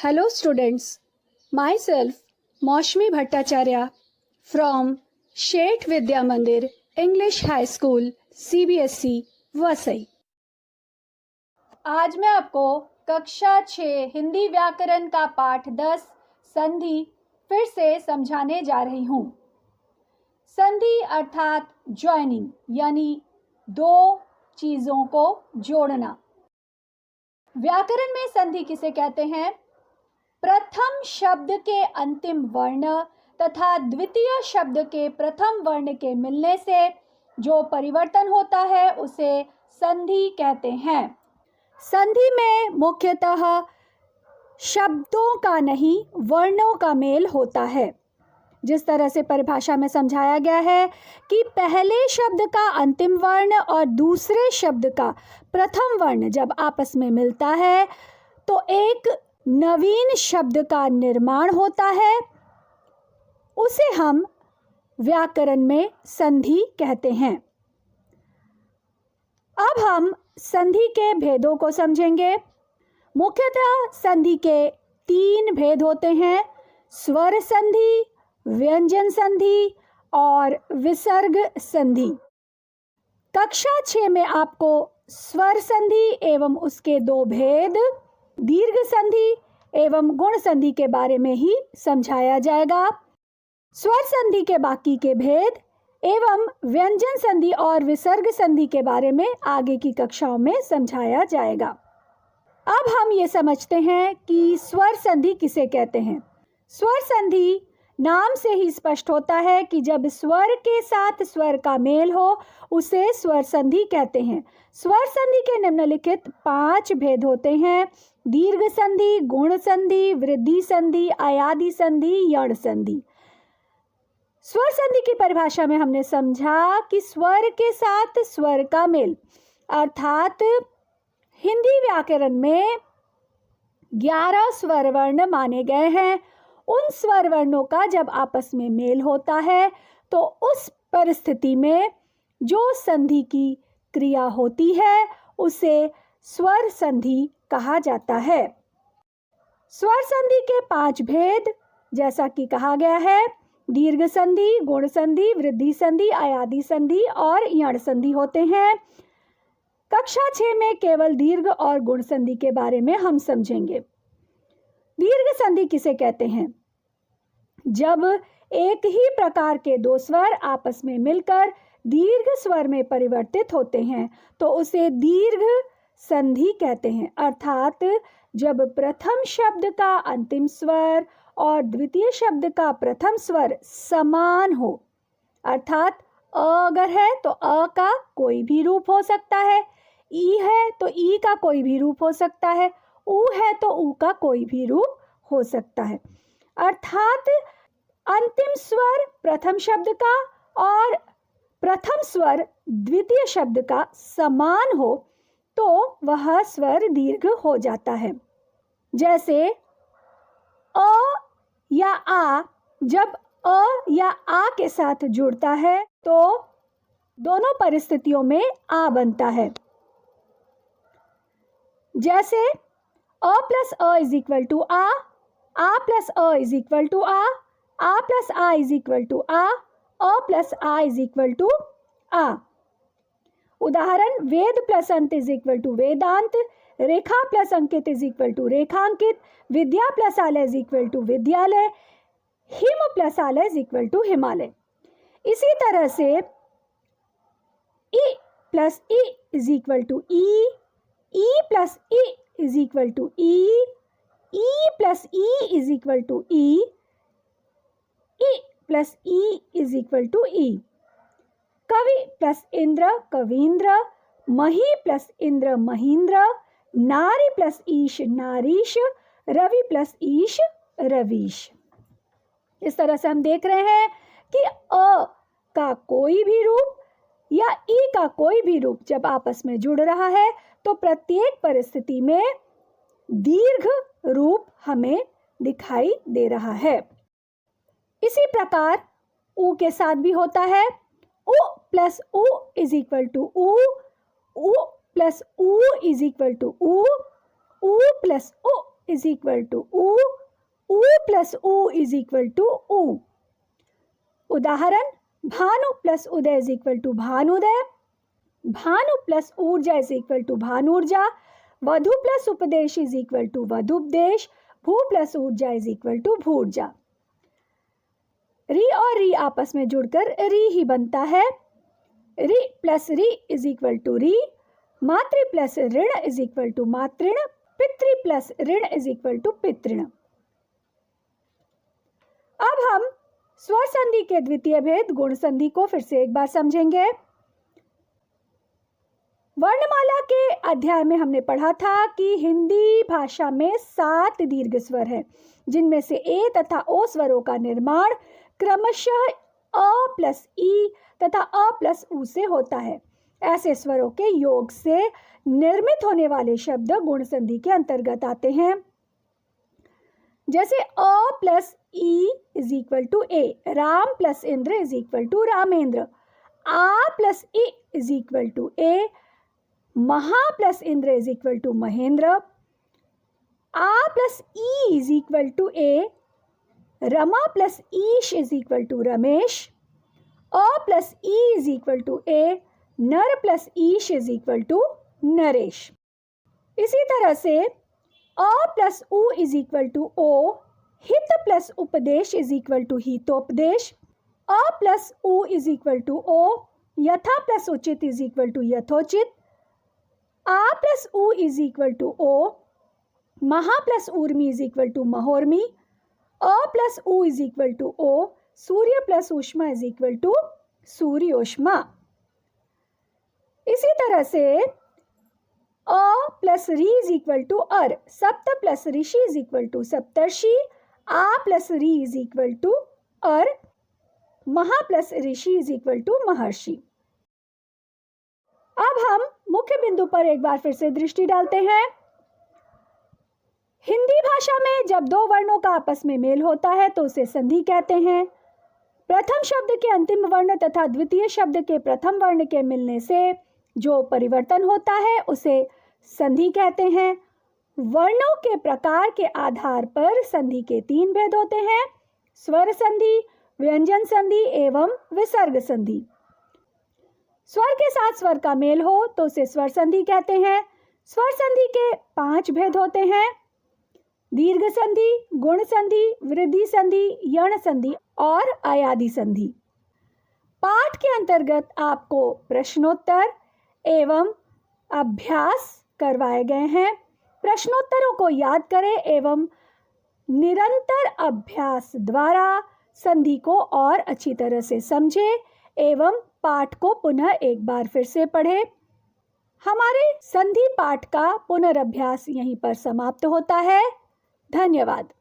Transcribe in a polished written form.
Hello students, myself Maushmi Bhattacharya from Shet Vidya Mandir English High School CBSE Vasai. आज मैं आपको कक्षा 6 हिंदी व्याकरण का पाठ 10 संधि फिर से समझाने जा रही हूँ। संधि अर्थात ज्वाइनिंग यानी दो चीज़ों को जोड़ना। व्याकरण में संधि किसे कहते हैं? प्रथम शब्द के अंतिम वर्ण तथा द्वितीय शब्द के प्रथम वर्ण के मिलने से जो परिवर्तन होता है उसे संधि कहते हैं। संधि में मुख्यतः शब्दों का नहीं वर्णों का मेल होता है। जिस तरह से परिभाषा में समझाया गया है कि पहले शब्द का अंतिम वर्ण और दूसरे शब्द का प्रथम वर्ण जब आपस में मिलता है तो एक नवीन शब्द का निर्माण होता है, उसे हम व्याकरण में संधि कहते हैं। अब हम संधि के भेदों को समझेंगे। मुख्यतः संधि के 3 भेद होते हैं: स्वर संधि, व्यंजन संधि और विसर्ग संधि। कक्षा 6 में आपको स्वर संधि एवं उसके 2 भेद, दीर्घ संधि एवं गुण संधि के बारे में ही समझाया जाएगा। स्वर संधि के बाकी के भेद एवं व्यंजन संधि और विसर्ग संधि के बारे में आगे की कक्षाओं में समझाया जाएगा। अब हम ये समझते हैं कि स्वर संधि किसे कहते हैं। स्वर संधि नाम से ही स्पष्ट होता है कि जब स्वर के साथ स्वर का मेल हो उसे स्वर संधि कहते हैं। स्वर संधि के निम्नलिखित 5 भेद होते हैं: दीर्घ संधि, गुण संधि, वृद्धि संधि, अयादि संधि, यण संधि। स्वर संधि की परिभाषा में हमने समझा कि स्वर के साथ स्वर का मेल अर्थात हिंदी व्याकरण में 11 स्वर वर्ण माने गए हैं। उन स्वर वर्णों का जब आपस में मेल होता है तो उस परिस्थिति में जो संधि की क्रिया होती है उसे स्वर संधि कहा जाता है। स्वर संधि के 5 भेद जैसा कि कहा गया है, दीर्घ संधि, गुण संधि, वृद्धि संधि, अयादि संधि और यण संधि होते हैं। कक्षा 6 में केवल दीर्घ और गुण संधि के बारे में हम समझेंगे। दीर्घ संधि किसे कहते हैं? जब एक ही प्रकार के 2 स्वर आपस में मिलकर दीर्घ स्वर में परिवर्तित होते हैं तो उसे दीर्घ संधि कहते हैं। अर्थात जब प्रथम शब्द का अंतिम स्वर और द्वितीय शब्द का प्रथम स्वर समान हो, अर्थात अ अगर है तो अ का कोई भी रूप हो सकता है, ई है तो ई का कोई भी रूप हो सकता है, ऊ है तो ऊ का कोई भी रूप हो सकता है। अर्थात अंतिम स्वर प्रथम शब्द का और प्रथम स्वर द्वितीय शब्द का समान हो तो वह स्वर दीर्घ हो जाता है। जैसे अ या आ जब अ या आ के साथ जुड़ता है तो दोनों परिस्थितियों में आ बनता है। जैसे अ प्लस अ इज इक्वल टू आ प्लस अ इज इक्वल टू आ प्लस आ इज इक्वल टू आ प्लस आ इज इक्वल टू आ। उदाहरण: वेद प्लस अंत इज इक्वल टू वेदांत, रेखा प्लस अंकित इज इक्वल टू रेखांकित, विद्या प्लस आलय इज इक्वल टू विद्यालय, हिम प्लस आलय इज इक्वल टू हिमालय। इसी तरह से ई प्लस ई इज इक्वल टू ई प्लस ई इज इक्वल टू ई प्लस ई इज इक्वल टू ई प्लस ई इज इक्वल टू ई। कवि प्लस इंद्र कवींद्र, मही प्लस इंद्र महींद्र, नारी प्लस ईश नारीश, रवि प्लस ईश रवीश। इस तरह से हम देख रहे हैं कि अ का कोई भी रूप या ई का कोई भी रूप जब आपस में जुड़ रहा है तो प्रत्येक परिस्थिति में दीर्घ रूप हमें दिखाई दे रहा है। इसी प्रकार ऊ के साथ भी होता है। उ प्लस उ इज इक्वल टू उ प्लस उ इज इक्वल टू उ प्लस उ इज इक्वल टू ऊ, ऊ प्लस ऊ इज इक्वल टू ऊ। उदाहरण, भानु प्लस उदय इज इक्वल टू भानुदय, भानु प्लस ऊर्जा इज इक्वल टू भानुर्जा, वधु प्लस उपदेश इज इक्वल टू वधुपदेश, भू प्लस ऊर्जा इज इक्वल टू भूर्जा। री और री आपस में जुड़कर री ही बनता है। री प्लस री इज इक्वल टू री, मातृ प्लस ऋण इज इक्वल टू मातृण, पितृ प्लस ऋण इज इक्वल टू पितृण। अब हम स्वर संधि के द्वितीय भेद गुण संधि को फिर से एक बार समझेंगे। वर्णमाला के अध्याय में हमने पढ़ा था कि हिंदी भाषा में 7 दीर्घ स्वर हैं, जिनमें से ए तथा ओ स्वरों का निर्माण क्रमशः अ प्लस ई तथा अ प्लस उ से होता है। ऐसे स्वरों के योग से निर्मित होने वाले शब्द गुण संधि के अंतर्गत आते हैं। जैसे अ प्लस ई इज इक्वल टू ए, राम प्लस इंद्र इज इक्वल टू रामेंद्र, आ प्लस ई इज इक्वल टू ए, महा प्लस इंद्र इज इक्वल टू महेंद्र, आ प्लस ई इज इक्वल टू ए, रमा प्लस ईश इज इक्वल टू रमेश, अ प्लस ई इज इक्वल टू ए, नर प्लस ईश इज इक्वल टू नरेश। इसी तरह से अ प्लस उ इज इक्वल टू ओ, हित प्लस उपदेश इज इक्वल टू हितोपदेश, अ प्लस उ इज इक्वल टू ओ, यथा प्लस उचित इज इक्वल टू यथोचित, आ प्लस उ इज इक्वल टू ओ, महा प्लस ऊर्मी इज इक्वल टू महोर्मी, अ प्लस उ इज इक्वल टू ओ, सूर्य प्लस ऊष्मा इज इक्वल टू सूर्योष्मा। इसी तरह से अ प्लस री इज इक्वल टू अर, सप्त प्लस ऋषि इज इक्वल टू सप्तर्षि, आ प्लस री इज इक्वल टू अर, महा प्लस ऋषि इज इक्वल टू महर्षि। अब हम मुख्य बिंदु पर एक बार फिर से दृष्टि डालते हैं। हिंदी भाषा में जब दो वर्णों का आपस में मेल होता है तो उसे संधि कहते हैं। प्रथम शब्द के अंतिम वर्ण तथा द्वितीय शब्द के प्रथम वर्ण के मिलने से जो परिवर्तन होता है उसे संधि कहते हैं। वर्णों के प्रकार के आधार पर संधि के 3 भेद होते हैं: स्वर संधि, व्यंजन संधि एवं विसर्ग संधि। स्वर के साथ स्वर का मेल हो तो उसे स्वर संधि कहते हैं। स्वर संधि के 5 भेद होते हैं: दीर्घ संधि, गुण संधि, वृद्धि संधि, यण संधि और अयादि संधि। पाठ के अंतर्गत आपको प्रश्नोत्तर एवं अभ्यास करवाए गए हैं। प्रश्नोत्तरों को याद करें एवं निरंतर अभ्यास द्वारा संधि को और अच्छी तरह से समझें एवं पाठ को पुनः एक बार फिर से पढ़ें। हमारे संधि पाठ का पुनर्अभ्यास यहीं पर समाप्त होता है। धन्यवाद।